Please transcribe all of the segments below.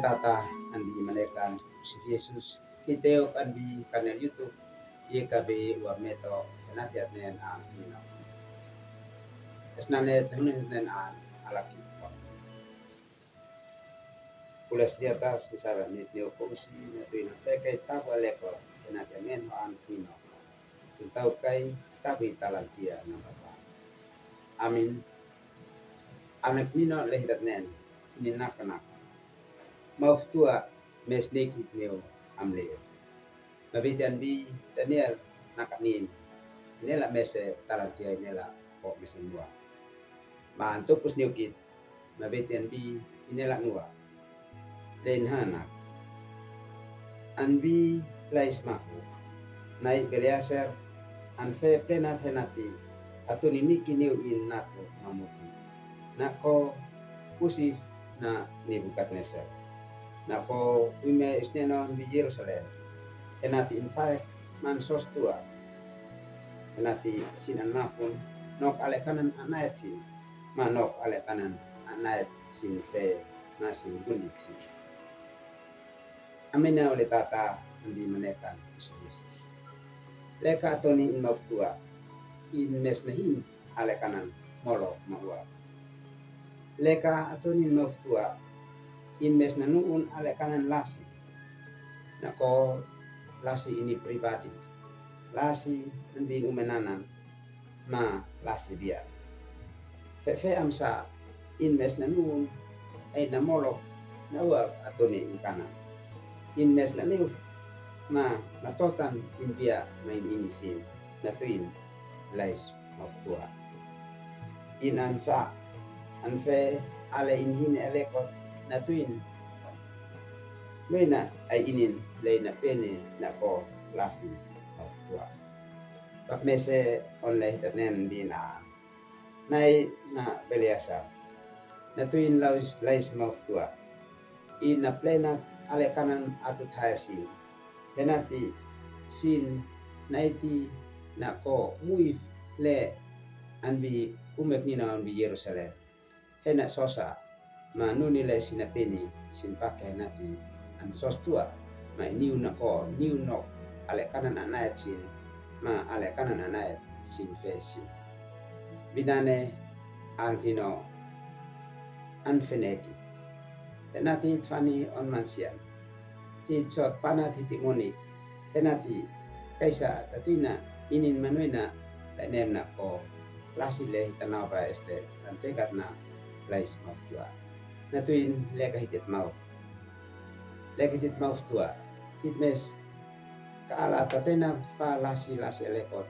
tata andi malekan si Yesus kiteo andi kanal YouTube ye kabe wa meto nanti atnen an nino esnanet nen an alaki pulas di atas misalnya nitio kongsi neto ina fekai tabu aleko nanti amen an nino tau kai tabi talantia nambapa amin anak nino lehidat nen ini nak mauf tua mesnik itneo amleo mabitian bi Daniel nakanin nela mese talantia nela po mesemua ma antopus niukit mabitian bi inela ngua len hanak anbi lais mafu nai beliaser anfe penat henati atuni niki niu in nato mamuti nako usi na Nebukadnezar nako wime isnenon di Yerusalem enati impact man sos tua enati sinan mafun nok ale kanan anayat sin manok ale kanan anayat sin fe na sin gundik sin amina oleh tata di menekan Yesus leka atoni in maf tua in mes nahin ale kanan molo mawa leka atoni in maf tua in mes nanuun ale kanan lasi nako lasi ini pribadi lasi bin umenanan na lasi biar fe amsa in mes nanuun ay namolo na uap atoni in kanan in mes na meus ma natotan in bia main inisin na tuin lais maftua in ansa anfe ale in hine elekot na tuin Mena ay inin lay na pene na ko lasi of tua. Bak mese onlay tanen di na nay na beliasa na tuin lais of tua. In na plena ale kanan atut hayasin. Penati sin naiti na ko muif le anbi umek nina anbi Yerusalem. Hena sosa ma nuni le sinapeni sin pakai nati an sos tua ma niu na ko niu no ale kanan anayat sin ma ale kanan anayat sin fesin binane an hino an feneki tenati fani on mansian hit sot panat hitimonik tenati kaisa tatina inin manuena nem na ko lasile hitanaw ba esle antekat na lais maftua natuin leka hitit mau tua hit mes kaala tatena pa lasi lekot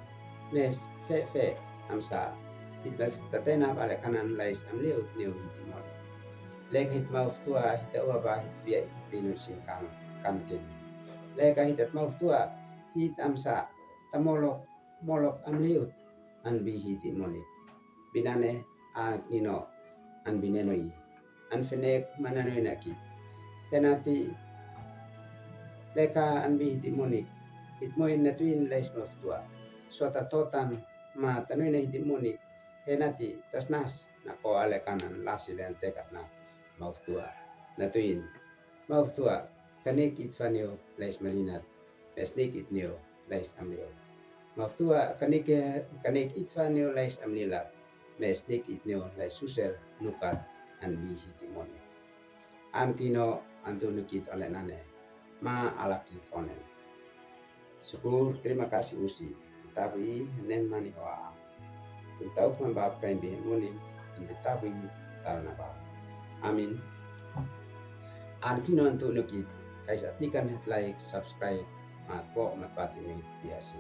mes fe amsa hit mes tatena pale kanan lais amleu neu hitimol leka hit mau tua hita ua ba hit bia pinu sin kamkin leka hitat mau tua hit amsa molok amleu anbi hitimoli binane a nino an binenoi an fenek mananoi naki kenati leka an bi hitimunik hitmoin na tuin lais maftua sota totan ma tanoi na hitimunik kenati tasnas na ko ale kanan lasi len tekat na maftua na tuin maftua kanik itfanio lais malinat esnik itnio lais amlio maftua kanik itfanio lais amlila mesnik itnio lais susel nukat an bi hitimoni an kino antunukit oleh nane ma alakit onen syukur terima kasih usi tapi nem mani wa tuntau mambab kain bihin munim tapi talana ba amin an kino antunukit kaisat nikan like subscribe mat po mat pati ni biasi